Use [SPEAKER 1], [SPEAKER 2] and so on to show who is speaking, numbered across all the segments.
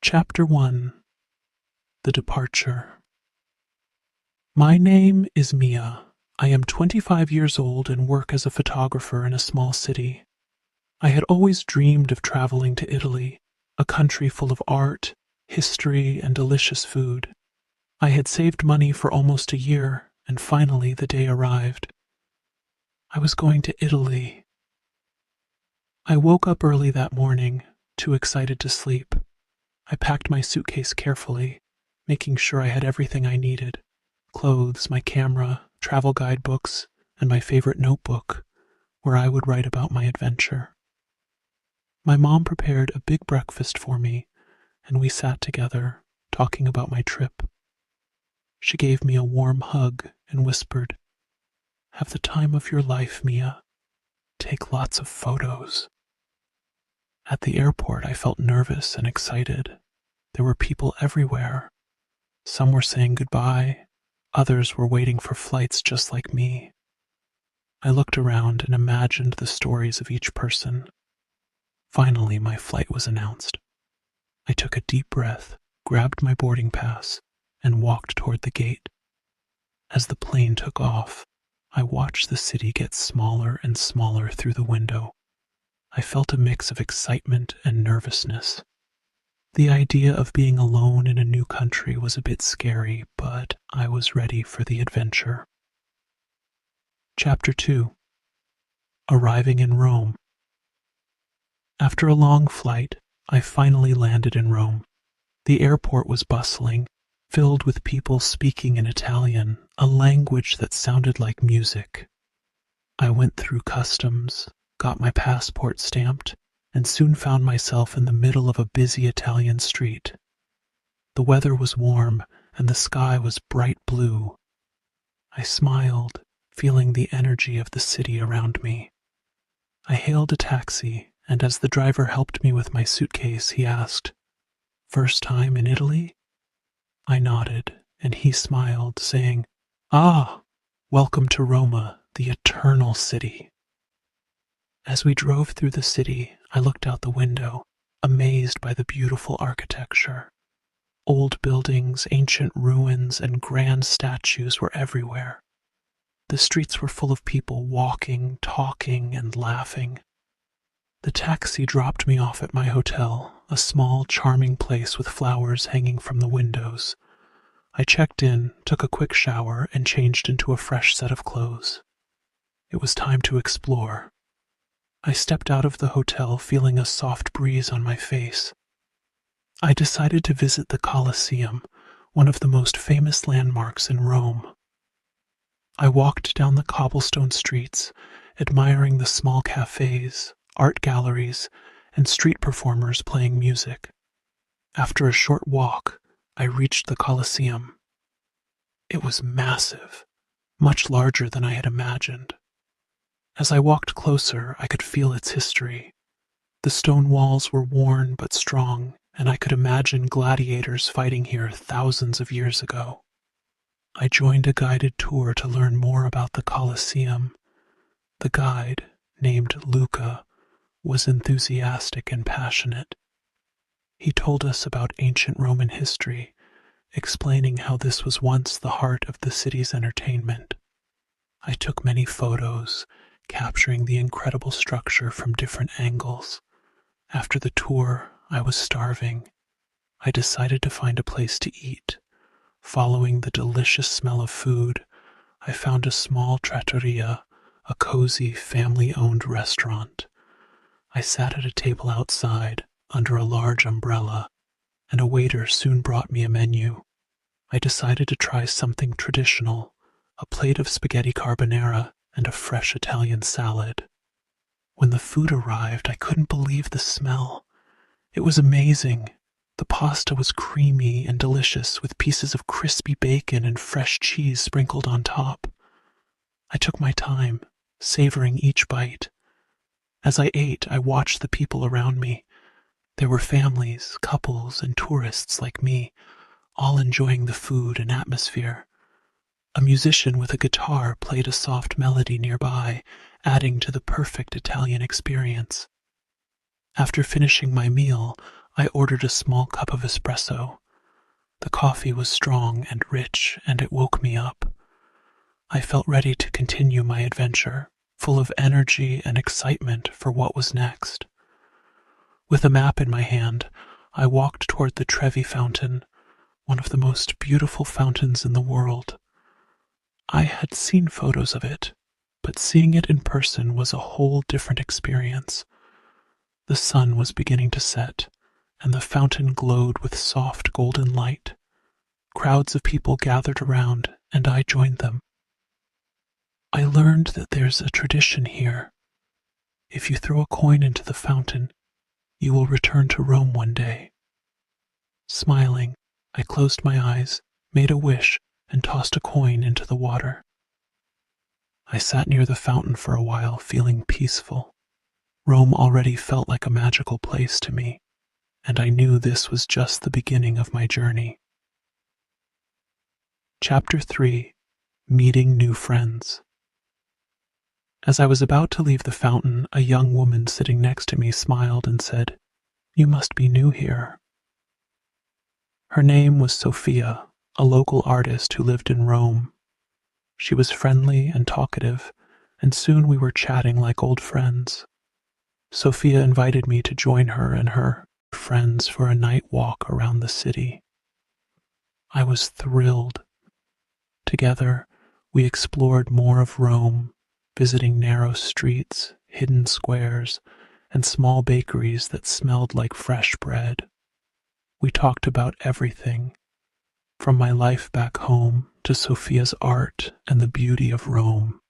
[SPEAKER 1] Chapter 1. The Departure. My name is Mia. I am 25 years old and work as a photographer in a small city. I had always dreamed of traveling to Italy, a country full of art, history, and delicious food. I had saved money for almost a year, and finally the day arrived. I was going to Italy. I woke up early that morning, too excited to sleep. I packed my suitcase carefully, making sure I had everything I needed: clothes, my camera, travel guidebooks, and my favorite notebook, where I would write about my adventure. My mom prepared a big breakfast for me, and we sat together, talking about my trip. She gave me a warm hug and whispered, "Have the time of your life, Mia. Take lots of photos." At the airport, I felt nervous and excited. There were people everywhere. Some were saying goodbye, others were waiting for flights just like me. I looked around and imagined the stories of each person. Finally, my flight was announced. I took a deep breath, grabbed my boarding pass, and walked toward the gate. As the plane took off, I watched the city get smaller and smaller through the window. I felt a mix of excitement and nervousness. The idea of being alone in a new country was a bit scary, but I was ready for the adventure. Chapter 2. Arriving in Rome. After a long flight, I finally landed in Rome. The airport was bustling, filled with people speaking in Italian, a language that sounded like music. I went through customs, got my passport stamped, and soon found myself in the middle of a busy Italian street. The weather was warm, and the sky was bright blue. I smiled, feeling the energy of the city around me. I hailed a taxi, and as the driver helped me with my suitcase, he asked, "First time in Italy?" I nodded, and he smiled, saying, "Ah, welcome to Roma, the eternal city." As we drove through the city, I looked out the window, amazed by the beautiful architecture. Old buildings, ancient ruins, and grand statues were everywhere. The streets were full of people walking, talking, and laughing. The taxi dropped me off at my hotel, a small, charming place with flowers hanging from the windows. I checked in, took a quick shower, and changed into a fresh set of clothes. It was time to explore. I stepped out of the hotel feeling a soft breeze on my face. I decided to visit the Colosseum, one of the most famous landmarks in Rome. I walked down the cobblestone streets, admiring the small cafes, art galleries, and street performers playing music. After a short walk, I reached the Colosseum. It was massive, much larger than I had imagined. As I walked closer, I could feel its history. The stone walls were worn but strong, and I could imagine gladiators fighting here thousands of years ago. I joined a guided tour to learn more about the Colosseum. The guide, named Luca, was enthusiastic and passionate. He told us about ancient Roman history, explaining how this was once the heart of the city's entertainment. I took many photos, capturing the incredible structure from different angles. After the tour, I was starving. I decided to find a place to eat. Following the delicious smell of food, I found a small trattoria, a cozy, family-owned restaurant. I sat at a table outside, under a large umbrella, and a waiter soon brought me a menu. I decided to try something traditional, a plate of spaghetti carbonara and a fresh Italian salad. When the food arrived, I couldn't believe the smell. It was amazing. The pasta was creamy and delicious, with pieces of crispy bacon and fresh cheese sprinkled on top. I took my time, savoring each bite. As I ate, I watched the people around me. There were families, couples, and tourists like me, all enjoying the food and atmosphere. A musician with a guitar played a soft melody nearby, adding to the perfect Italian experience. After finishing my meal, I ordered a small cup of espresso. The coffee was strong and rich, and it woke me up. I felt ready to continue my adventure, full of energy and excitement for what was next. With a map in my hand, I walked toward the Trevi Fountain, one of the most beautiful fountains in the world. I had seen photos of it, but seeing it in person was a whole different experience. The sun was beginning to set, and the fountain glowed with soft golden light. Crowds of people gathered around, and I joined them. I learned that there's a tradition here. If you throw a coin into the fountain, you will return to Rome one day. Smiling, I closed my eyes, made a wish, and tossed a coin into the water. I sat near the fountain for a while, feeling peaceful. Rome already felt like a magical place to me, and I knew this was just the beginning of my journey. Chapter 3: Meeting New Friends. As I was about to leave the fountain, a young woman sitting next to me smiled and said, "You must be new here." Her name was Sophia, a local artist who lived in Rome. She was friendly and talkative, and soon we were chatting like old friends. Sophia invited me to join her and her friends for a night walk around the city. I was thrilled. Together, we explored more of Rome, visiting narrow streets, hidden squares, and small bakeries that smelled like fresh bread. We talked about everything, from my life back home to Sophia's art and the beauty of Rome.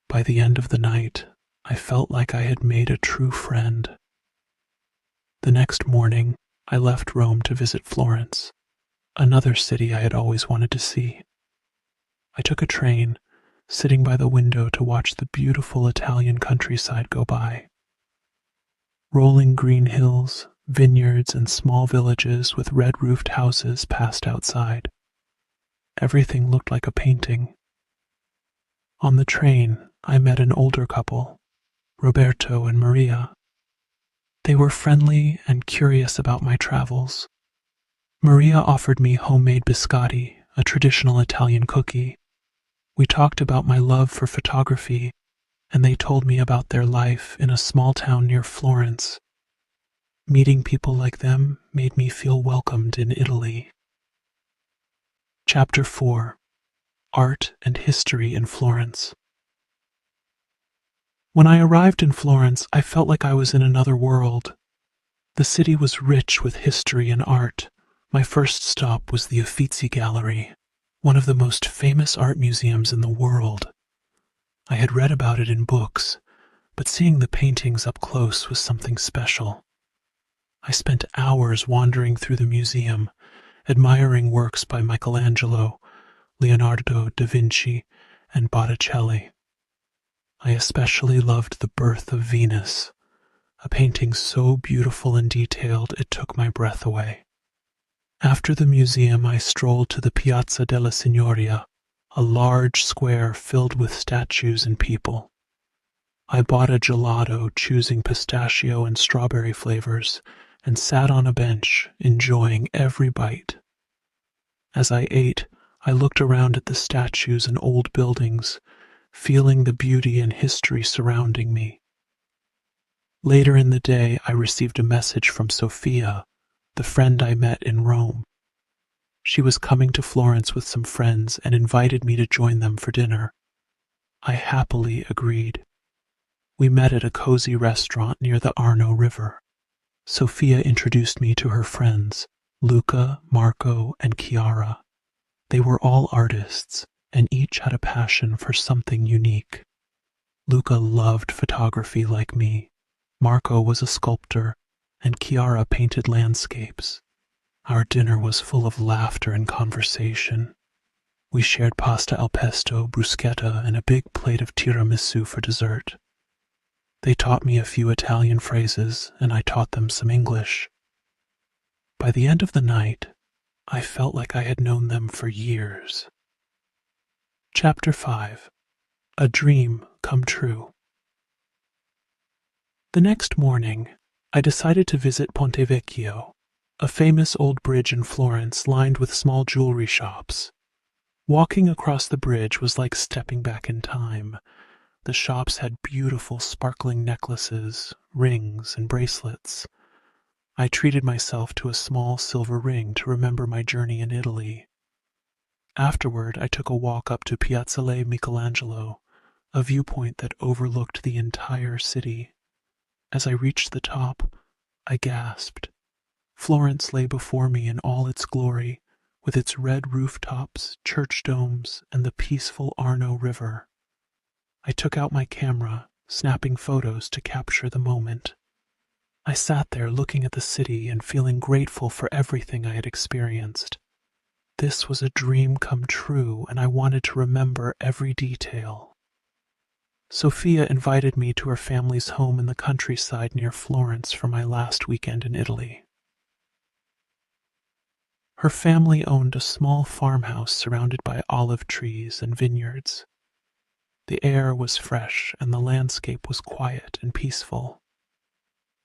[SPEAKER 1] By the end of the night, I felt like I had made a true friend. The next morning, I left Rome to visit Florence, another city I had always wanted to see. I took a train, sitting by the window to watch the beautiful Italian countryside go by. Rolling green hills, vineyards, and small villages with red-roofed houses passed outside. Everything looked like a painting. On the train, I met an older couple, Roberto and Maria. They were friendly and curious about my travels. Maria offered me homemade biscotti, a traditional Italian cookie. We talked about my love for photography, and they told me about their life in a small town near Florence. Meeting people like them made me feel welcomed in Italy. Chapter 4: Art and History in Florence. When I arrived in Florence, I felt like I was in another world. The city was rich with history and art. My first stop was the Uffizi Gallery, one of the most famous art museums in the world. I had read about it in books, but seeing the paintings up close was something special. I spent hours wandering through the museum, admiring works by Michelangelo, Leonardo da Vinci, and Botticelli. I especially loved The Birth of Venus, a painting so beautiful and detailed it took my breath away. After the museum, I strolled to the Piazza della Signoria, a large square filled with statues and people. I bought a gelato, choosing pistachio and strawberry flavors, and sat on a bench, enjoying every bite. As I ate, I looked around at the statues and old buildings, feeling the beauty and history surrounding me. Later in the day, I received a message from Sophia, the friend I met in Rome. She was coming to Florence with some friends and invited me to join them for dinner. I happily agreed. We met at a cozy restaurant near the Arno River. Sophia introduced me to her friends, Luca, Marco, and Chiara. They were all artists, and each had a passion for something unique. Luca loved photography like me. Marco was a sculptor, and Chiara painted landscapes. Our dinner was full of laughter and conversation. We shared pasta al pesto, bruschetta, and a big plate of tiramisu for dessert. They taught me a few Italian phrases, and I taught them some English. By the end of the night, I felt like I had known them for years. Chapter 5: A Dream Come True. The next morning, I decided to visit Ponte Vecchio, a famous old bridge in Florence lined with small jewelry shops. Walking across the bridge was like stepping back in time. The shops had beautiful sparkling necklaces, rings, and bracelets. I treated myself to a small silver ring to remember my journey in Italy. Afterward, I took a walk up to Piazzale Michelangelo, a viewpoint that overlooked the entire city. As I reached the top, I gasped. Florence lay before me in all its glory, with its red rooftops, church domes, and the peaceful Arno River. I took out my camera, snapping photos to capture the moment. I sat there looking at the city and feeling grateful for everything I had experienced. This was a dream come true, and I wanted to remember every detail. Sophia invited me to her family's home in the countryside near Florence for my last weekend in Italy. Her family owned a small farmhouse surrounded by olive trees and vineyards. The air was fresh and the landscape was quiet and peaceful.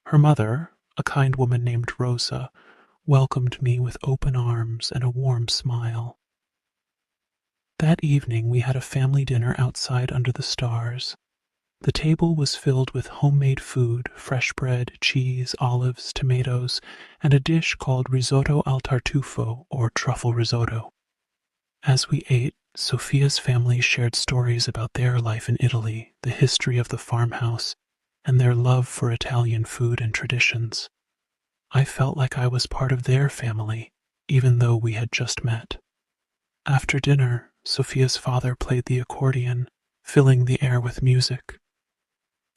[SPEAKER 1] Her mother, a kind woman named Rosa, welcomed me with open arms and a warm smile. That evening we had a family dinner outside under the stars. The table was filled with homemade food, fresh bread, cheese, olives, tomatoes, and a dish called risotto al tartufo, or truffle risotto. As we ate, Sophia's family shared stories about their life in Italy, the history of the farmhouse, and their love for Italian food and traditions. I felt like I was part of their family, even though we had just met. After dinner, Sophia's father played the accordion, filling the air with music.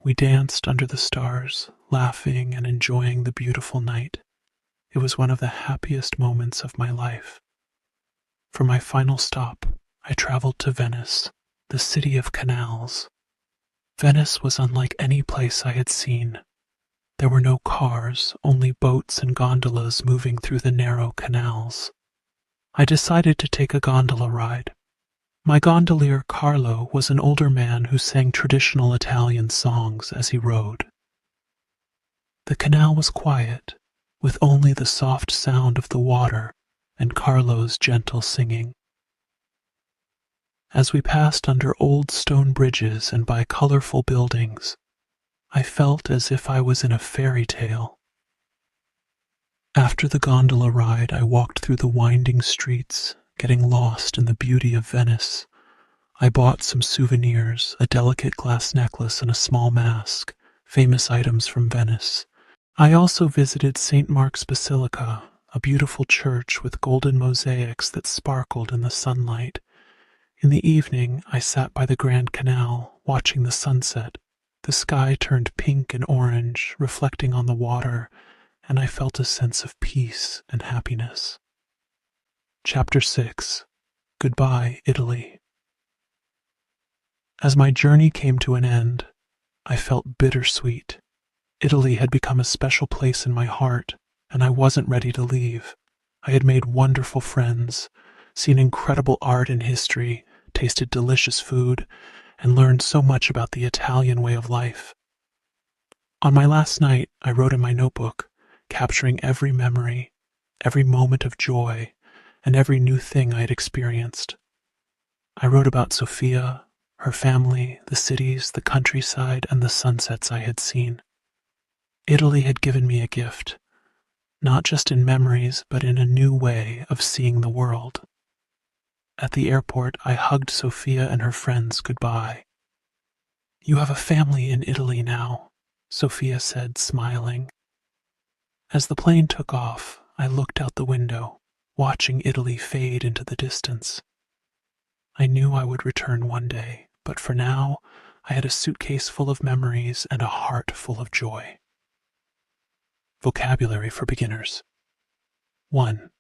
[SPEAKER 1] We danced under the stars, laughing and enjoying the beautiful night. It was one of the happiest moments of my life. For my final stop, I traveled to Venice, the city of canals. Venice was unlike any place I had seen. There were no cars, only boats and gondolas moving through the narrow canals. I decided to take a gondola ride. My gondolier, Carlo, was an older man who sang traditional Italian songs as he rode. The canal was quiet, with only the soft sound of the water and Carlo's gentle singing. As we passed under old stone bridges and by colorful buildings, I felt as if I was in a fairy tale. After the gondola ride, I walked through the winding streets, getting lost in the beauty of Venice. I bought some souvenirs, a delicate glass necklace and a small mask, famous items from Venice. I also visited St. Mark's Basilica, a beautiful church with golden mosaics that sparkled in the sunlight. In the evening, I sat by the Grand Canal, watching the sunset. The sky turned pink and orange, reflecting on the water, and I felt a sense of peace and happiness. Chapter 6. Goodbye, Italy. As my journey came to an end, I felt bittersweet. Italy had become a special place in my heart, and I wasn't ready to leave. I had made wonderful friends, seen incredible art and history, tasted delicious food, and learned so much about the Italian way of life. On my last night, I wrote in my notebook, capturing every memory, every moment of joy, and every new thing I had experienced. I wrote about Sophia, her family, the cities, the countryside, and the sunsets I had seen. Italy had given me a gift, not just in memories, but in a new way of seeing the world. At the airport, I hugged Sophia and her friends goodbye. "You have a family in Italy now," Sophia said, smiling. As the plane took off, I looked out the window, watching Italy fade into the distance. I knew I would return one day, but for now, I had a suitcase full of memories and a heart full of joy. Vocabulary for beginners. 1.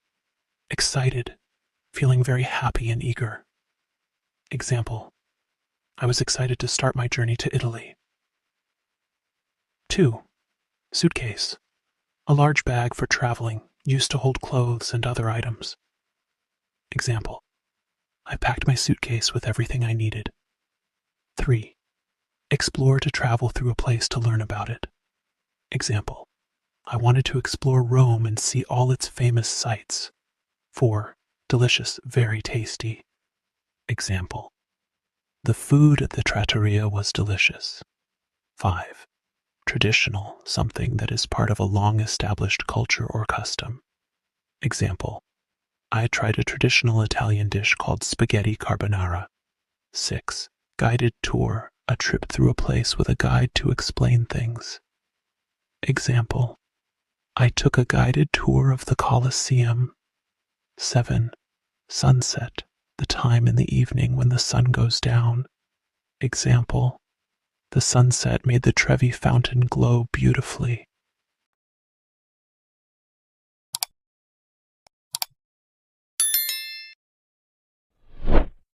[SPEAKER 1] Excited, feeling very happy and eager. Example: I was excited to start my journey to Italy. 2. Suitcase. A large bag for traveling, used to hold clothes and other items. Example: I packed my suitcase with everything I needed. 3. Explore to travel through a place to learn about it. Example: I wanted to explore Rome and see all its famous sights. 4. Delicious, very tasty. Example: the food at the trattoria was delicious. 5. Traditional, something that is part of a long-established culture or custom. Example: I tried a traditional Italian dish called spaghetti carbonara. 6. Guided tour, a trip through a place with a guide to explain things. Example: I took a guided tour of the Colosseum. 7. Sunset, the time in the evening when the sun goes down. Example: the sunset made the Trevi fountain glow beautifully.